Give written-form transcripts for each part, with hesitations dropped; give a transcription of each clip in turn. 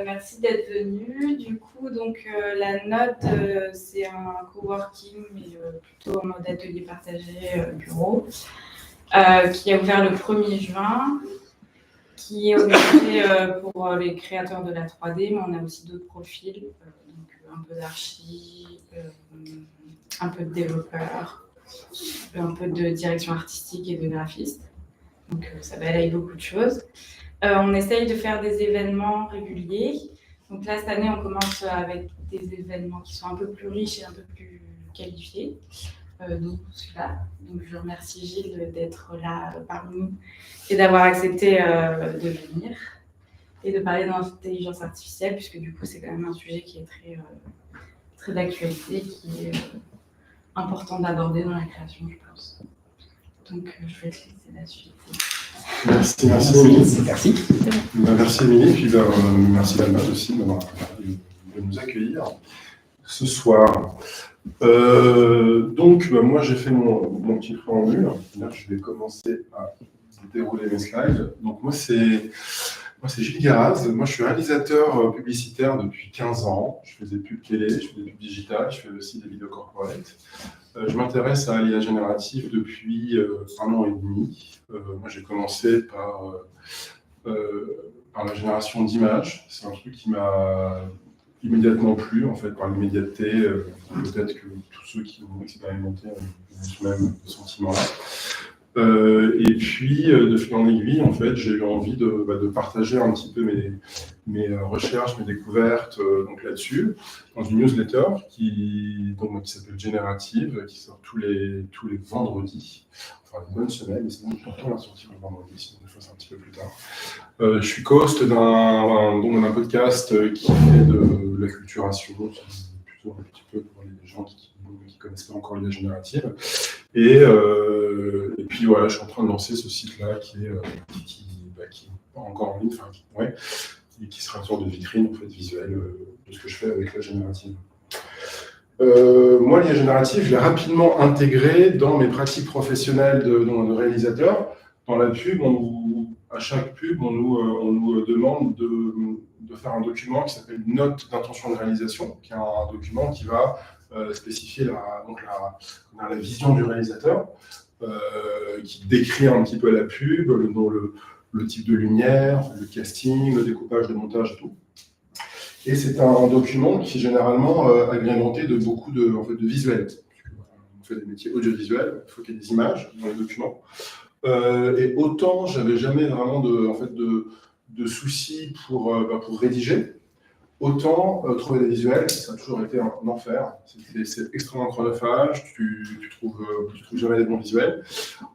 merci d'être venu. Du coup, donc, la note, c'est un coworking, mais plutôt en mode atelier partagé, bureau, qui a ouvert le 1er juin, qui est orienté pour les créateurs de la 3D, mais on a aussi d'autres profils, donc un peu d'archi, un peu de développeur, un peu de direction artistique et de graphiste. Donc ça balaye beaucoup de choses. On essaye de faire des événements réguliers. Donc là, cette année, on commence avec des événements qui sont un peu plus riches et un peu plus qualifiés. Donc celui-là. Donc je remercie Gilles d'être là parmi nous et d'avoir accepté de venir et de parler d'intelligence artificielle, puisque du coup, c'est quand même un sujet qui est très d'actualité, qui est important d'aborder dans la création, je pense. Donc je vais te laisser la suite. Merci Émilie. Merci Émilie, puis merci Alma aussi de nous accueillir ce soir. Donc moi j'ai fait mon petit préambule. Là, je vais commencer à dérouler mes slides. Donc moi c'est Gilles Garaz. Moi je suis réalisateur publicitaire depuis 15 ans. Je fais des pubs télé, je fais des pubs digitales, je fais aussi des vidéos corporate. Je m'intéresse à l'IA générative depuis 1 an et demi. Moi, j'ai commencé par la génération d'images. C'est un truc qui m'a immédiatement plu, en fait, par l'immédiateté. Peut-être que tous ceux qui ont expérimenté ont ce même sentiment-là. Et puis, de fil en aiguille, en fait, j'ai eu envie de partager un petit peu mes recherches, mes découvertes donc là-dessus, dans une newsletter qui s'appelle Générative, qui sort tous les vendredis, enfin une bonne semaine, mais c'est important la sortie le vendredi, sinon des fois c'est un petit peu plus tard. Je suis co-host d'un podcast qui fait de l'acculturation, plutôt un petit peu pour les gens qui ne connaissent pas encore l'IA générative. Et puis voilà, je suis en train de lancer ce site-là qui est pas encore en ligne, qui sera une sorte de vitrine en fait, visuelle de ce que je fais avec la générative. Moi, l'IA générative, je l'ai rapidement intégré dans mes pratiques professionnelles de réalisateur. Dans la pub, à chaque pub, on nous demande de faire un document qui s'appelle une note d'intention de réalisation, qui est un document qui va spécifier la vision du réalisateur, qui décrit un petit peu la pub, le type de lumière, le casting, le découpage, le montage et tout. Et c'est un document qui est généralement agrémenté de beaucoup de visuels. On fait des métiers audiovisuels, il faut qu'il y ait des images dans les documents. Et autant j'avais jamais vraiment de soucis pour rédiger, autant trouver des visuels, ça a toujours été un enfer. C'est extrêmement chronophage, tu trouves jamais des bons visuels.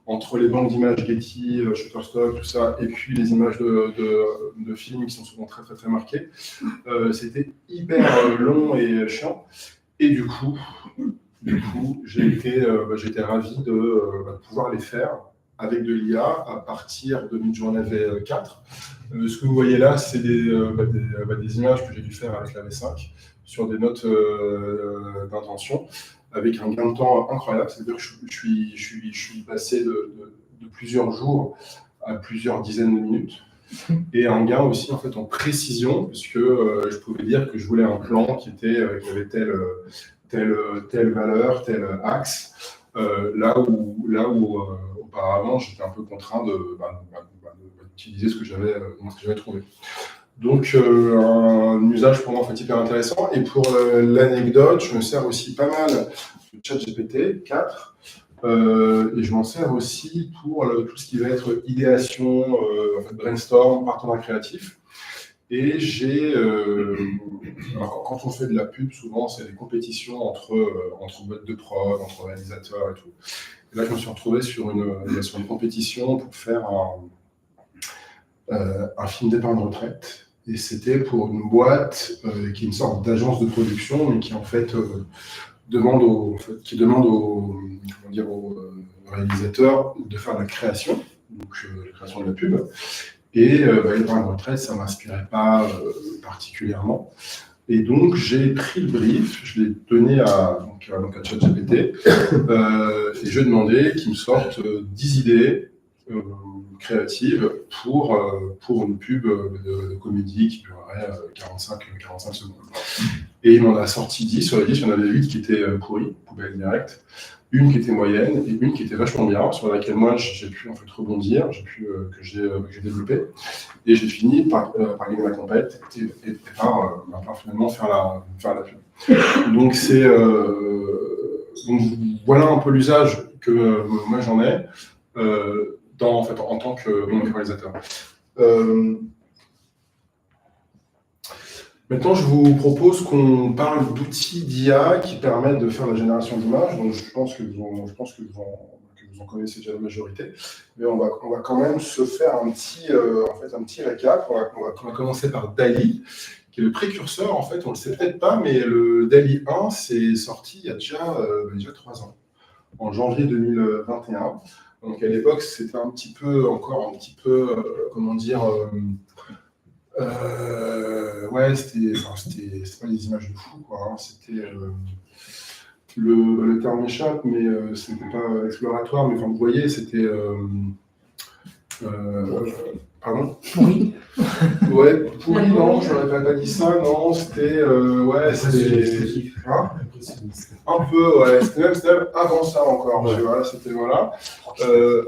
Entre les banques d'images Getty, Shutterstock, tout ça, et puis les images de films qui sont souvent très très très marquées, c'était hyper long et chiant. Et du coup j'ai été ravi de pouvoir les faire avec de l'IA à partir de Midjourney V4. Ce que vous voyez là, c'est des images que j'ai dû faire avec la V5 sur des notes d'intention, avec un gain de temps incroyable. C'est-à-dire que je suis passé de plusieurs jours à plusieurs dizaines de minutes, et un gain aussi en fait en précision, puisque je pouvais dire que je voulais un plan qui avait telle valeur, tel axe, là où auparavant j'étais un peu contraint d'utiliser ce que j'avais trouvé. Donc un usage pour moi en fait hyper intéressant. Et pour l'anecdote, je me sers aussi pas mal de ChatGPT 4, et je m'en sers aussi pour tout ce qui va être idéation, brainstorm, partenariat créatif. Et alors quand on fait de la pub, souvent c'est des compétitions entre boîtes de prod, entre réalisateurs et tout. Et là, je me suis retrouvé sur une compétition pour faire un film d'épargne retraite. Et c'était pour une boîte qui est une sorte d'agence de production, mais qui en fait demande aux réalisateurs de faire de la création, donc la création de la pub. Et l'épargne retraite, ça ne m'inspirait pas particulièrement. Et donc, j'ai pris le brief, je l'ai donné à ChatGPT, et je lui ai demandé qu'il me sorte 10 idées créative pour une pub de comédie qui durerait 45 secondes. Et il m'en a sorti 10. Sur les 10, il y en avait 8 qui étaient pourries, poubelle directe, une qui était moyenne et une qui était vachement bien, sur laquelle moi j'ai pu en fait rebondir, que j'ai développé. Et j'ai fini par gagner la compète et par finalement faire la pub. Donc donc voilà un peu l'usage que moi j'en ai en tant que réalisateur. Maintenant, je vous propose qu'on parle d'outils d'IA qui permettent de faire la génération d'images. Donc, je pense que vous en connaissez déjà la majorité, mais on va quand même se faire un petit récap. On va commencer par DALL-E, qui est le précurseur. En fait, on le sait peut-être pas, mais le DALL-E 1 c'est sorti il y a déjà 3 ans, en janvier 2021. Donc à l'époque, c'était encore un petit peu, comment dire. Ouais, c'était pas des images de fou, quoi. Hein. C'était le terme m'échappe, mais c'était pas exploratoire. Mais enfin, vous voyez, c'était pardon. Pourri. Ouais, pourri, non, je n'aurais pas dit ça, non, c'était ouais, c'était hein un peu, ouais, c'était même avant ça encore, ouais. Voilà, c'était voilà.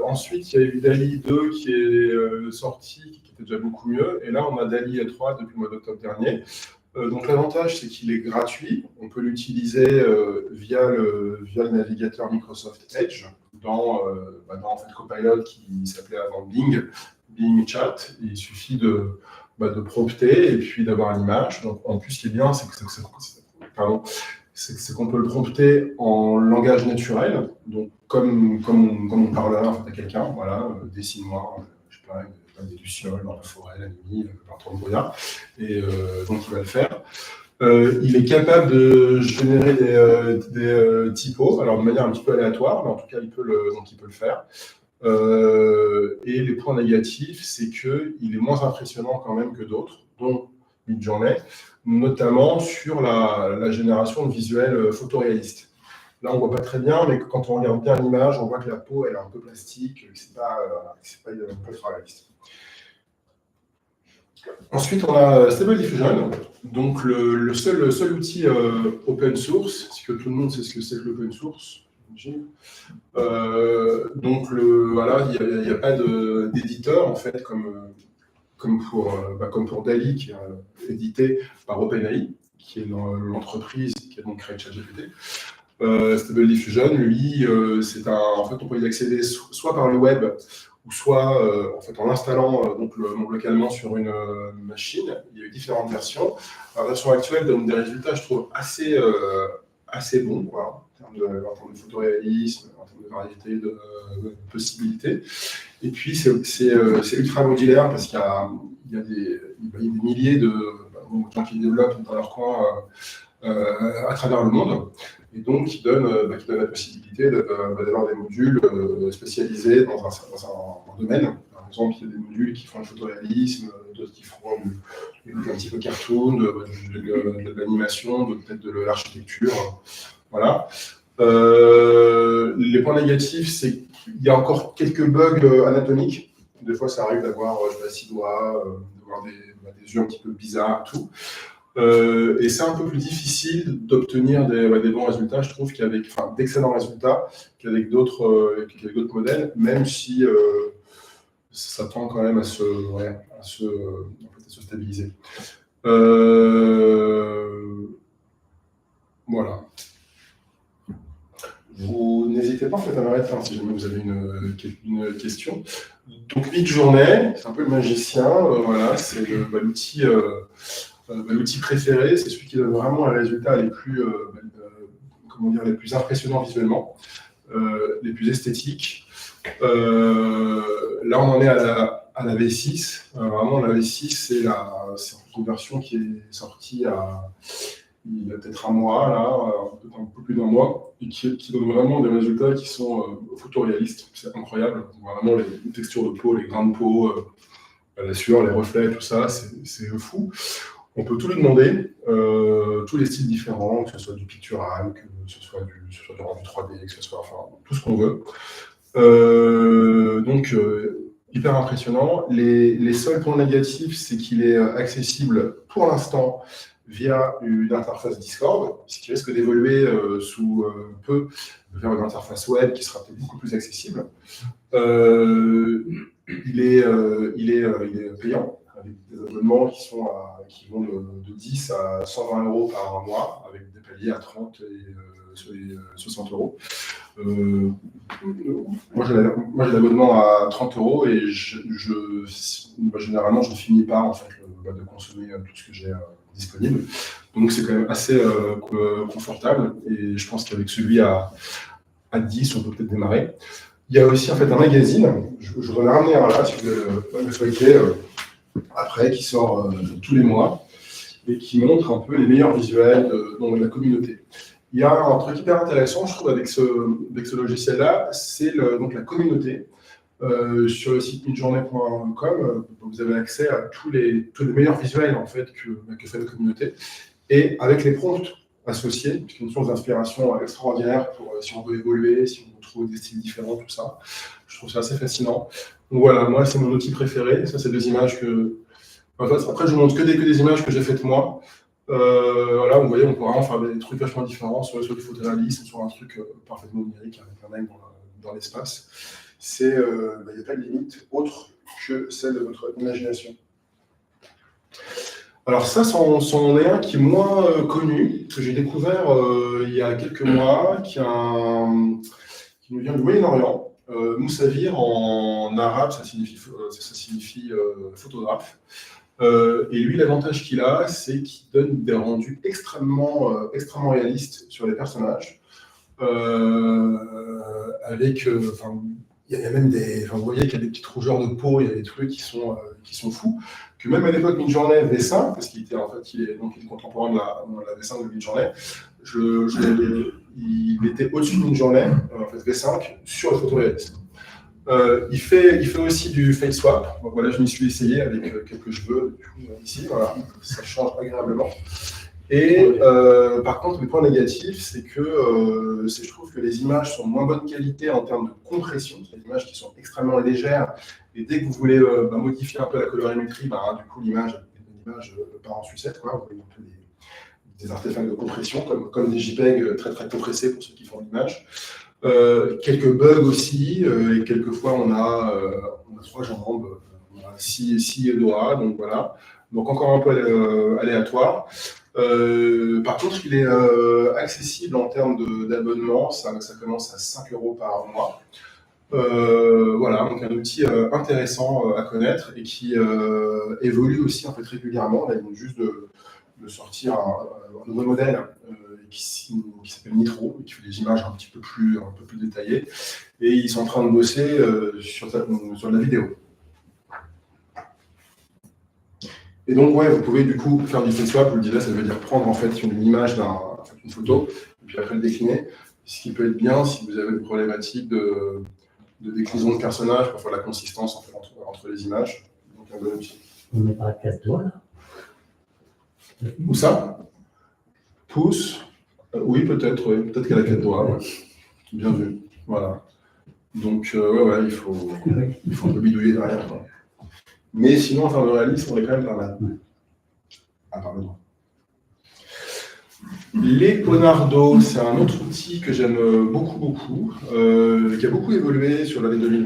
Ensuite, il y a eu DALL-E 2 qui est sorti, qui était déjà beaucoup mieux, et là on a DALL-E 3 depuis le mois d'octobre dernier. Donc l'avantage, c'est qu'il est gratuit, on peut l'utiliser via le navigateur Microsoft Edge dans en fait Copilot qui s'appelait avant Bing Chat. Il suffit de prompter et puis d'avoir l'image. Donc en plus, ce qui est bien, c'est qu'on peut le prompter en langage naturel, donc comme on parlerait en fait, à quelqu'un. Voilà, dessine-moi, je sais pas, des lucioles dans la forêt la nuit, par temps de brouillard. Et donc il va le faire. Il est capable de générer des typos, alors de manière un petit peu aléatoire, mais en tout cas il peut le faire. Et les points négatifs, c'est qu'il est moins impressionnant quand même que d'autres, dont Midjourney, notamment sur la génération de visuels photoréalistes. Là, on ne voit pas très bien, mais quand on regarde bien l'image, on voit que la peau elle est un peu plastique, que ce n'est pas réaliste. Ensuite, on a Stable Diffusion, donc le seul outil open source, c'est que tout le monde sait ce que c'est que l'open source. Donc voilà, il n'y a pas d'éditeur en fait comme pour DALL-E qui est édité par OpenAI, qui est l'entreprise qui a donc créé ChatGPT. Stable Diffusion, lui, en fait on peut y accéder soit par le web ou soit en fait en installant donc localement sur une machine. Il y a eu différentes versions. La version actuelle donne des résultats, je trouve, assez bons, quoi, en termes de photoréalisme, en termes de variété, de possibilités. Et puis c'est ultra modulaire parce qu'il y a des milliers de gens qui développent dans leur coin à travers le monde. Et donc, qui donne la possibilité d'avoir des modules spécialisés dans un domaine. Par exemple, il y a des modules qui font le photoréalisme, d'autres qui font un petit peu cartoon, de l'animation, peut-être de l'architecture. Voilà. Les points négatifs, c'est qu'il y a encore quelques bugs anatomiques. Des fois, ça arrive d'avoir 6 doigts, d'avoir des yeux un petit peu bizarres, tout. Et c'est un peu plus difficile d'obtenir des bons résultats, je trouve, d'excellents résultats qu'avec d'autres modèles, même si ça tend quand même à se stabiliser. Voilà. Vous n'hésitez pas en fait, à m'arrêter si jamais vous avez une question. Donc Midjourney, c'est un peu le magicien, voilà, c'est l'outil préféré, c'est celui qui donne vraiment les résultats les plus impressionnants visuellement, les plus esthétiques. Là, on en est à la V6. Vraiment, la V6, c'est une version qui est sortie il y a peut-être un mois, là, peut-être un peu plus d'un mois, et qui donne vraiment des résultats qui sont photoréalistes. C'est incroyable. Vraiment, les textures de peau, les grains de peau, la sueur, les reflets, tout ça, c'est fou. On peut tout lui demander, tous les styles différents, que ce soit du pictural, que ce soit du rendu 3D, que ce soit tout ce qu'on veut. Donc, hyper impressionnant. Les seuls points négatifs, c'est qu'il est accessible pour l'instant via une interface Discord, ce qui risque d'évoluer sous peu vers une interface web qui sera peut-être beaucoup plus accessible. Il est payant, avec des abonnements qui vont de 10 à 120 euros par mois, avec des paliers à 30 et 60 euros. Moi, j'ai l'abonnement à 30 euros et généralement, je ne finis pas en fait, de consommer tout ce que j'ai disponible. Donc, c'est quand même assez confortable et je pense qu'avec celui à 10, on peut peut-être démarrer. Il y a aussi en fait un magazine, je vous en ai ramené un là, si vous le souhaitez, après, qui sort tous les mois et qui montre un peu les meilleurs visuels de la communauté. Il y a un truc hyper intéressant, je trouve, avec ce logiciel-là, c'est donc la communauté. Sur le site midjourney.com, vous avez accès à tous les meilleurs visuels en fait, que fait la communauté, et avec les prompts associés, qui est une source d'inspiration extraordinaire pour si on veut évoluer, si on veut trouver des styles différents, tout ça. Je trouve ça assez fascinant. Donc voilà, moi, c'est mon outil préféré. Ça, c'est des images que... Après, je vous montre que des images que j'ai faites moi. Voilà, vous voyez, on peut vraiment faire des trucs vachement différents, soit du photoréalisme, soit un truc parfaitement numérique avec un mec dans l'espace. Il n'y a pas de limite autre que celle de votre imagination. Alors ça, c'en est un qui est moins connu, que j'ai découvert il y a quelques mois, qui nous vient du Moyen-Orient. Moussavir, en arabe, ça signifie photographe. Et lui, l'avantage qu'il a, c'est qu'il donne des rendus extrêmement réalistes sur les personnages. Avec, il y a même vous voyez qu'il y a des petites rougeurs de peau, il y a des trucs qui sont fous. Que même à l'époque Midjourney V5, parce qu'il était il est contemporain de la V5 de Midjourney, il était au-dessus de Midjourney, en fait V5, sur le photoréalisme. Il fait aussi du face swap. Donc voilà, je m'y suis essayé avec quelques cheveux ici. Voilà, ça change agréablement. Et par contre, le point négatif, c'est que je trouve que les images sont de moins bonne qualité en termes de compression. C'est des images qui sont extrêmement légères. Et dès que vous voulez modifier un peu la colorimétrie, du coup, l'image part en sucette. Vous voyez un peu des artefacts de compression, comme des JPEG très très compressés pour ceux qui font l'image. Quelques bugs aussi, et quelquefois on a 3 jambes, on a 6 doigts, donc voilà. Donc encore un peu aléatoire. Par contre, il est accessible en termes d'abonnement, ça commence à 5 euros par mois. Voilà, donc un outil intéressant à connaître et qui évolue aussi en fait régulièrement. Là, il vient juste de sortir un nouveau modèle qui s'appelle Nitro, qui fait des images un peu plus détaillées. Et ils sont en train de bosser sur la vidéo. Et donc, ouais, vous pouvez du coup faire du face swap. Je vous le disais, ça veut dire prendre en fait une image une photo, et puis après le décliner. Ce qui peut être bien si vous avez une problématique de déclinaison de personnage, parfois la consistance en fait, entre les images. Donc, un bon outil. On met pas 4 doigts là. Où ça? Pouce? Oui, peut-être, oui. Peut-être qu'elle a 4 doigts. Ouais. Bien vu. Voilà. Donc, ouais, il faut un peu bidouiller derrière. Quoi. Mais sinon, en termes de réalisme, on est quand même pas mal. Ah, pardon. Les Ponardo, c'est un autre outil que j'aime beaucoup, qui a beaucoup évolué sur l'année 2020.